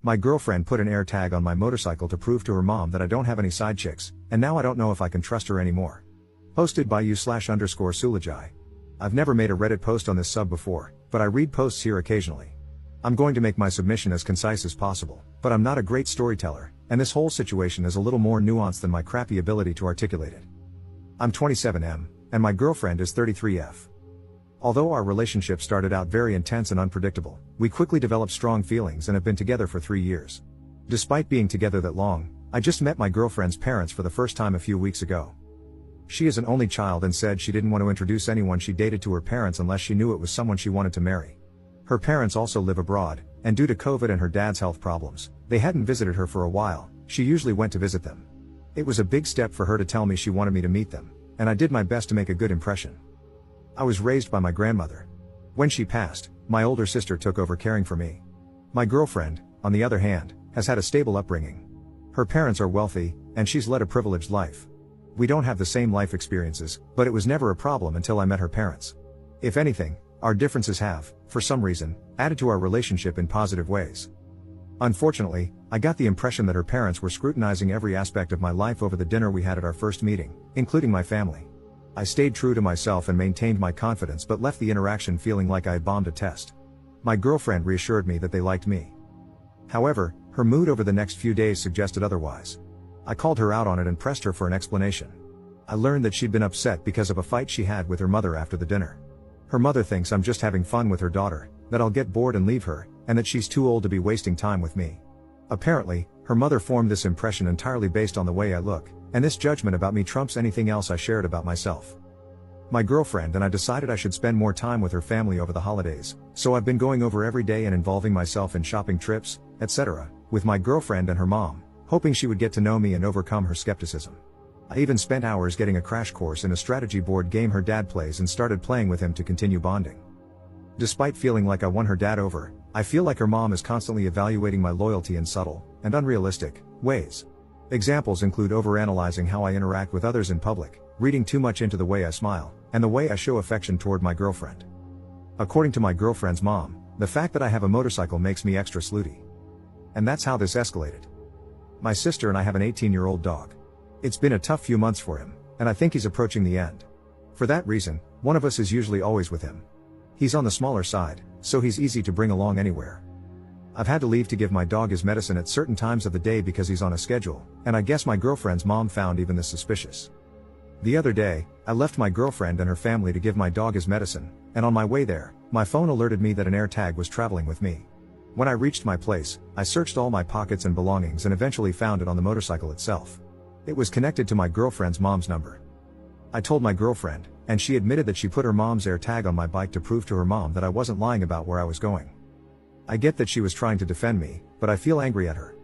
My girlfriend put an AirTag on my motorcycle to prove to her mom that I don't have any side chicks, and now I don't know if I can trust her anymore. Posted by /_Sulajai. I've never made a Reddit post on this sub before, but I read posts here occasionally. I'm going to make my submission as concise as possible, but I'm not a great storyteller, and this whole situation is a little more nuanced than my crappy ability to articulate it. I'm 27M, and my girlfriend is 33F. Although our relationship started out very intense and unpredictable, we quickly developed strong feelings and have been together for 3 years. Despite being together that long, I just met my girlfriend's parents for the first time a few weeks ago. She is an only child and said she didn't want to introduce anyone she dated to her parents unless she knew it was someone she wanted to marry. Her parents also live abroad, and due to COVID and her dad's health problems, they hadn't visited her for a while. She usually went to visit them. It was a big step for her to tell me she wanted me to meet them, and I did my best to make a good impression. I was raised by my grandmother. When she passed, my older sister took over caring for me. My girlfriend, on the other hand, has had a stable upbringing. Her parents are wealthy, and she's led a privileged life. We don't have the same life experiences, but it was never a problem until I met her parents. If anything, our differences have, for some reason, added to our relationship in positive ways. Unfortunately, I got the impression that her parents were scrutinizing every aspect of my life over the dinner we had at our first meeting, including my family. I stayed true to myself and maintained my confidence but left the interaction feeling like I had bombed a test. My girlfriend reassured me that they liked me. However, her mood over the next few days suggested otherwise. I called her out on it and pressed her for an explanation. I learned that she'd been upset because of a fight she had with her mother after the dinner. Her mother thinks I'm just having fun with her daughter, that I'll get bored and leave her, and that she's too old to be wasting time with me. Apparently, her mother formed this impression entirely based on the way I look, and this judgment about me trumps anything else I shared about myself. My girlfriend and I decided I should spend more time with her family over the holidays, so I've been going over every day and involving myself in shopping trips, etc., with my girlfriend and her mom, hoping she would get to know me and overcome her skepticism. I even spent hours getting a crash course in a strategy board game her dad plays and started playing with him to continue bonding. Despite feeling like I won her dad over, I feel like her mom is constantly evaluating my loyalty in subtle, and unrealistic, ways. Examples include overanalyzing how I interact with others in public, reading too much into the way I smile, and the way I show affection toward my girlfriend. According to my girlfriend's mom, the fact that I have a motorcycle makes me extra slutty. And that's how this escalated. My sister and I have an 18-year-old dog. It's been a tough few months for him, and I think he's approaching the end. For that reason, one of us is usually always with him. He's on the smaller side, so he's easy to bring along anywhere. I've had to leave to give my dog his medicine at certain times of the day because he's on a schedule, and I guess my girlfriend's mom found even this suspicious. The other day, I left my girlfriend and her family to give my dog his medicine, and on my way there, my phone alerted me that an AirTag was traveling with me. When I reached my place, I searched all my pockets and belongings and eventually found it on the motorcycle itself. It was connected to my girlfriend's mom's number. I told my girlfriend, and she admitted that she put her mom's AirTag on my bike to prove to her mom that I wasn't lying about where I was going. I get that she was trying to defend me, but I feel angry at her.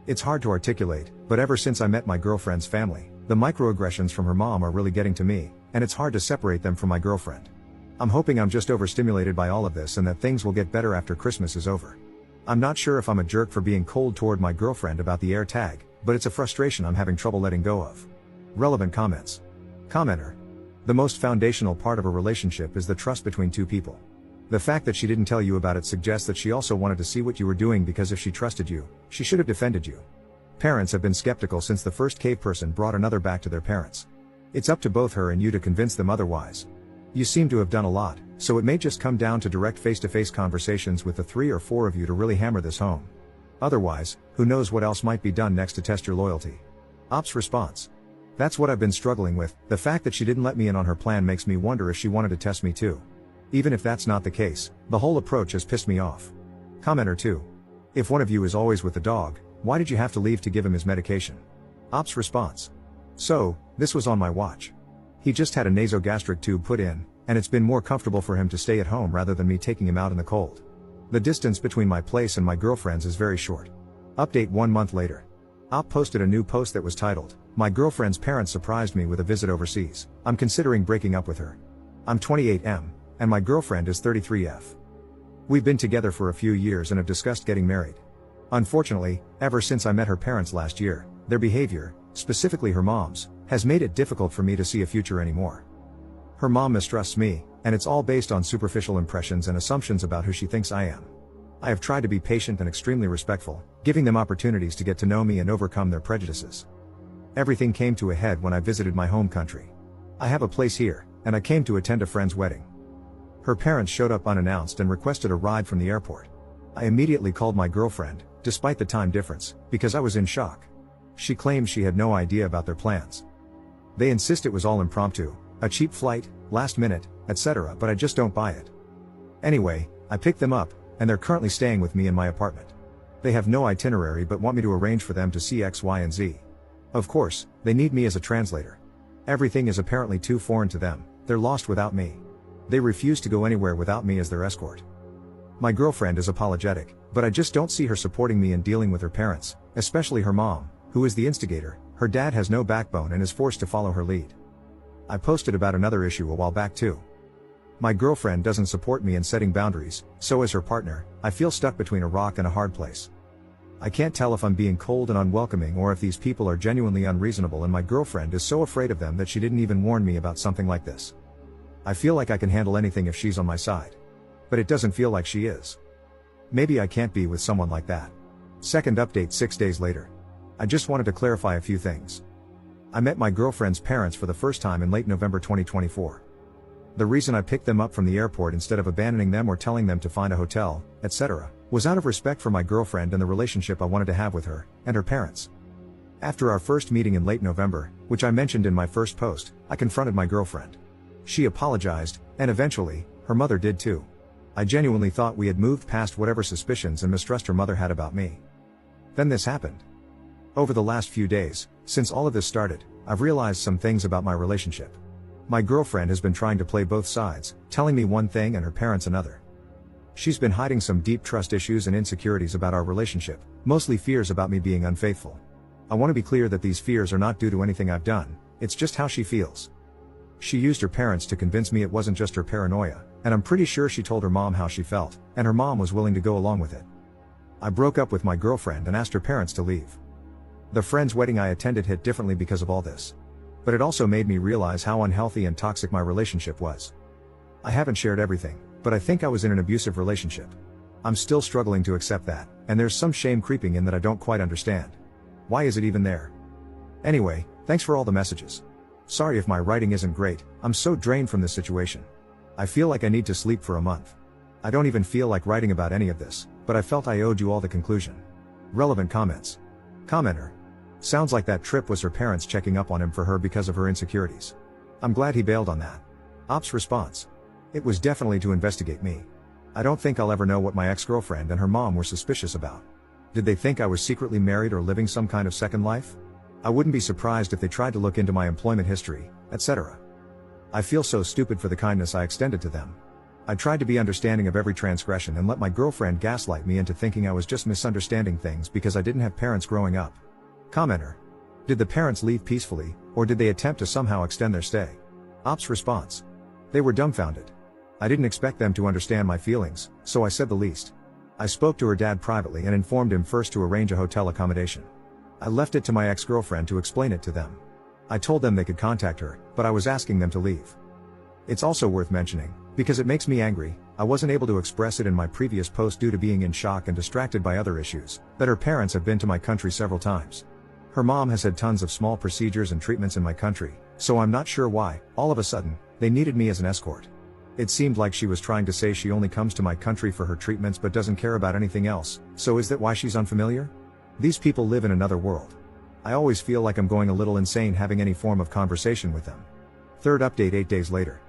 It's hard to articulate, but ever since I met my girlfriend's family, the microaggressions from her mom are really getting to me, and it's hard to separate them from my girlfriend. I'm hoping I'm just overstimulated by all of this and that things will get better after Christmas is over. I'm not sure if I'm a jerk for being cold toward my girlfriend about the AirTag, but it's a frustration I'm having trouble letting go of. Relevant comments. Commenter. The most foundational part of a relationship is the trust between two people. The fact that she didn't tell you about it suggests that she also wanted to see what you were doing because if she trusted you, she should have defended you. Parents have been skeptical since the first cave person brought another back to their parents. It's up to both her and you to convince them otherwise. You seem to have done a lot, so it may just come down to direct face-to-face conversations with the 3 or 4 of you to really hammer this home. Otherwise, who knows what else might be done next to test your loyalty. Ops response. That's what I've been struggling with. The fact that she didn't let me in on her plan makes me wonder if she wanted to test me too. Even if that's not the case, the whole approach has pissed me off. Commenter 2. If one of you is always with the dog, why did you have to leave to give him his medication? Ops response. So, this was on my watch. He just had a nasogastric tube put in, and it's been more comfortable for him to stay at home rather than me taking him out in the cold. The distance between my place and my girlfriend's is very short. Update 1 month later. Op posted a new post that was titled, "My girlfriend's parents surprised me with a visit overseas. I'm considering breaking up with her. I'm 28M, and my girlfriend is 33F. We've been together for a few years and have discussed getting married. Unfortunately, ever since I met her parents last year, their behavior, specifically her mom's, has made it difficult for me to see a future anymore. Her mom mistrusts me, and it's all based on superficial impressions and assumptions about who she thinks I am. I have tried to be patient and extremely respectful, giving them opportunities to get to know me and overcome their prejudices. Everything came to a head when I visited my home country. I have a place here, and I came to attend a friend's wedding. Her parents showed up unannounced and requested a ride from the airport. I immediately called my girlfriend, despite the time difference, because I was in shock. She claimed she had no idea about their plans. They insist it was all impromptu, a cheap flight, last minute, etc., but I just don't buy it. Anyway, I picked them up, and they're currently staying with me in my apartment. They have no itinerary but want me to arrange for them to see X, Y, and Z. Of course, they need me as a translator. Everything is apparently too foreign to them, they're lost without me. They refuse to go anywhere without me as their escort. My girlfriend is apologetic, but I just don't see her supporting me in dealing with her parents, especially her mom, who is the instigator. Her dad has no backbone and is forced to follow her lead. I posted about another issue a while back too. My girlfriend doesn't support me in setting boundaries, so as her partner, I feel stuck between a rock and a hard place. I can't tell if I'm being cold and unwelcoming or if these people are genuinely unreasonable, and my girlfriend is so afraid of them that she didn't even warn me about something like this. I feel like I can handle anything if she's on my side. But it doesn't feel like she is. Maybe I can't be with someone like that. Second update 6 days later. I just wanted to clarify a few things. I met my girlfriend's parents for the first time in late November 2024. The reason I picked them up from the airport instead of abandoning them or telling them to find a hotel, etc., was out of respect for my girlfriend and the relationship I wanted to have with her and her parents. After our first meeting in late November, which I mentioned in my first post, I confronted my girlfriend. She apologized, and eventually, her mother did too. I genuinely thought we had moved past whatever suspicions and mistrust her mother had about me. Then this happened. Over the last few days, since all of this started, I've realized some things about my relationship. My girlfriend has been trying to play both sides, telling me one thing and her parents another. She's been hiding some deep trust issues and insecurities about our relationship, mostly fears about me being unfaithful. I want to be clear that these fears are not due to anything I've done, it's just how she feels. She used her parents to convince me it wasn't just her paranoia, and I'm pretty sure she told her mom how she felt, and her mom was willing to go along with it. I broke up with my girlfriend and asked her parents to leave. The friend's wedding I attended hit differently because of all this. But it also made me realize how unhealthy and toxic my relationship was. I haven't shared everything, but I think I was in an abusive relationship. I'm still struggling to accept that, and there's some shame creeping in that I don't quite understand. Why is it even there? Anyway, thanks for all the messages. Sorry if my writing isn't great, I'm so drained from this situation. I feel like I need to sleep for a month. I don't even feel like writing about any of this, but I felt I owed you all the conclusion. Relevant comments. Commenter. Sounds like that trip was her parents checking up on him for her because of her insecurities. I'm glad he bailed on that. Ops response. It was definitely to investigate me. I don't think I'll ever know what my ex-girlfriend and her mom were suspicious about. Did they think I was secretly married or living some kind of second life? I wouldn't be surprised if they tried to look into my employment history, etc. I feel so stupid for the kindness I extended to them. I tried to be understanding of every transgression and let my girlfriend gaslight me into thinking I was just misunderstanding things because I didn't have parents growing up. Commenter. Did the parents leave peacefully, or did they attempt to somehow extend their stay? Ops response. They were dumbfounded. I didn't expect them to understand my feelings, so I said the least. I spoke to her dad privately and informed him first to arrange a hotel accommodation. I left it to my ex-girlfriend to explain it to them. I told them they could contact her, but I was asking them to leave. It's also worth mentioning, because it makes me angry, I wasn't able to express it in my previous post due to being in shock and distracted by other issues, that her parents have been to my country several times. Her mom has had tons of small procedures and treatments in my country, so I'm not sure why, all of a sudden, they needed me as an escort. It seemed like she was trying to say she only comes to my country for her treatments but doesn't care about anything else, so is that why she's unfamiliar? These people live in another world. I always feel like I'm going a little insane having any form of conversation with them. Third update 8 days later.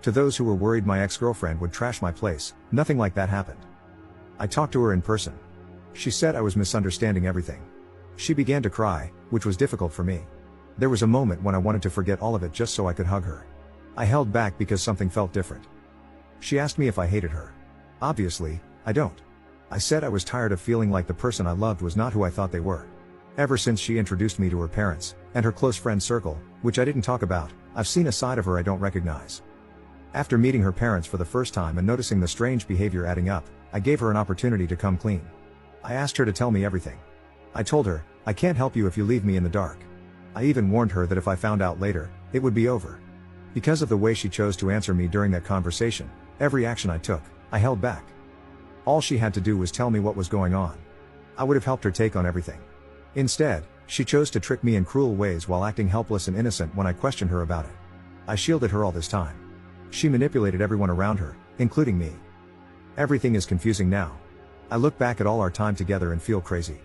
To those who were worried my ex-girlfriend would trash my place, nothing like that happened. I talked to her in person. She said I was misunderstanding everything. She began to cry, which was difficult for me. There was a moment when I wanted to forget all of it just so I could hug her. I held back because something felt different. She asked me if I hated her. Obviously, I don't. I said I was tired of feeling like the person I loved was not who I thought they were. Ever since she introduced me to her parents, and her close friend circle, which I didn't talk about, I've seen a side of her I don't recognize. After meeting her parents for the first time and noticing the strange behavior adding up, I gave her an opportunity to come clean. I asked her to tell me everything. I told her, I can't help you if you leave me in the dark. I even warned her that if I found out later, it would be over. Because of the way she chose to answer me during that conversation, every action I took, I held back. All she had to do was tell me what was going on. I would have helped her take on everything. Instead, she chose to trick me in cruel ways while acting helpless and innocent when I questioned her about it. I shielded her all this time. She manipulated everyone around her, including me. Everything is confusing now. I look back at all our time together and feel crazy.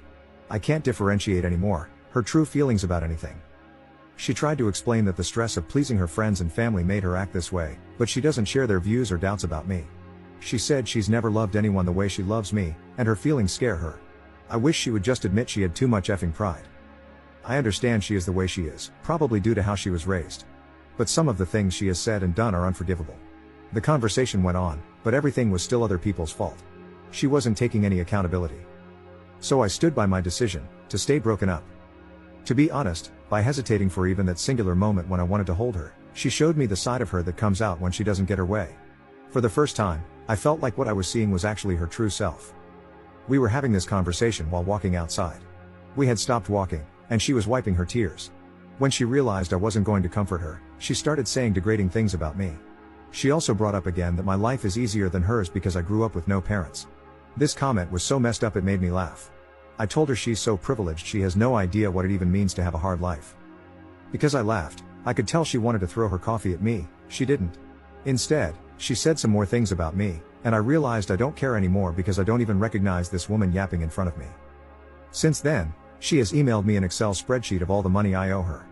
I can't differentiate anymore her true feelings about anything. She tried to explain that the stress of pleasing her friends and family made her act this way, but she doesn't share their views or doubts about me. She said she's never loved anyone the way she loves me, and her feelings scare her. I wish she would just admit she had too much effing pride. I understand she is the way she is, probably due to how she was raised. But some of the things she has said and done are unforgivable. The conversation went on, but everything was still other people's fault. She wasn't taking any accountability. So I stood by my decision, to stay broken up. To be honest, by hesitating for even that singular moment when I wanted to hold her, she showed me the side of her that comes out when she doesn't get her way. For the first time, I felt like what I was seeing was actually her true self. We were having this conversation while walking outside. We had stopped walking, and she was wiping her tears. When she realized I wasn't going to comfort her, she started saying degrading things about me. She also brought up again that my life is easier than hers because I grew up with no parents. This comment was so messed up it made me laugh. I told her she's so privileged she has no idea what it even means to have a hard life. Because I laughed, I could tell she wanted to throw her coffee at me. She didn't. Instead, she said some more things about me, and I realized I don't care anymore because I don't even recognize this woman yapping in front of me. Since then, she has emailed me an Excel spreadsheet of all the money I owe her.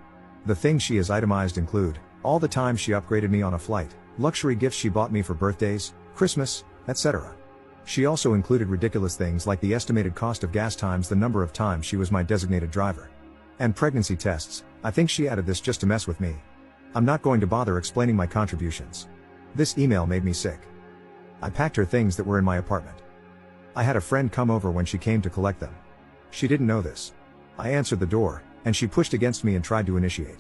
The things she has itemized include all the time she upgraded me on a flight, luxury gifts she bought me for birthdays, Christmas, etc. She also included ridiculous things like the estimated cost of gas times the number of times she was my designated driver. And pregnancy tests. I think she added this just to mess with me. I'm not going to bother explaining my contributions. This email made me sick. I packed her things that were in my apartment. I had a friend come over when she came to collect them. She didn't know this. I answered the door, and she pushed against me and tried to initiate.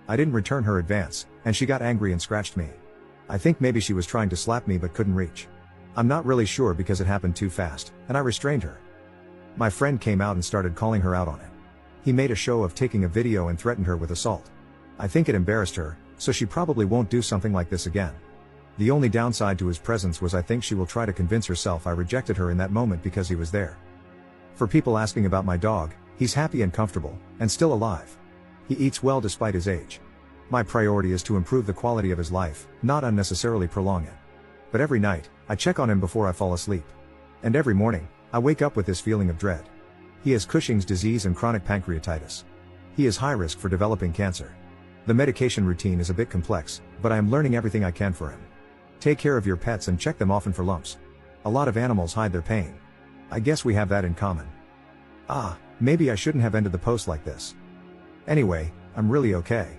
I didn't return her advance, and she got angry and scratched me. I think maybe she was trying to slap me but couldn't reach. I'm not really sure because it happened too fast, and I restrained her. My friend came out and started calling her out on it. He made a show of taking a video and threatened her with assault. I think it embarrassed her, so she probably won't do something like this again. The only downside to his presence was I think she will try to convince herself I rejected her in that moment because he was there. For people asking about my dog, he's happy and comfortable, and still alive. He eats well despite his age. My priority is to improve the quality of his life, not unnecessarily prolong it. But every night, I check on him before I fall asleep. And every morning, I wake up with this feeling of dread. He has Cushing's disease and chronic pancreatitis. He is high risk for developing cancer. The medication routine is a bit complex, but I am learning everything I can for him. Take care of your pets and check them often for lumps. A lot of animals hide their pain. I guess we have that in common. Maybe I shouldn't have ended the post like this. Anyway, I'm really okay.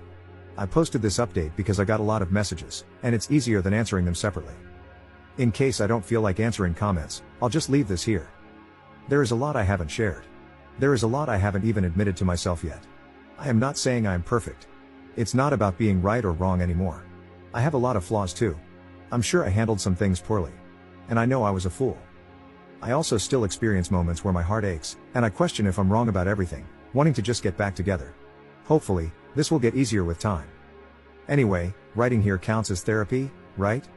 I posted this update because I got a lot of messages, and it's easier than answering them separately. In case I don't feel like answering comments, I'll just leave this here. There is a lot I haven't shared. There is a lot I haven't even admitted to myself yet. I am not saying I am perfect. It's not about being right or wrong anymore. I have a lot of flaws too. I'm sure I handled some things poorly. And I know I was a fool. I also still experience moments where my heart aches, and I question if I'm wrong about everything, wanting to just get back together. Hopefully, this will get easier with time. Anyway, writing here counts as therapy, right?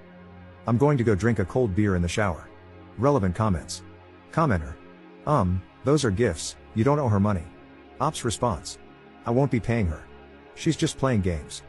I'm going to go drink a cold beer in the shower. Relevant comments. Commenter. Those are gifts, you don't owe her money. Ops response. I won't be paying her. She's just playing games.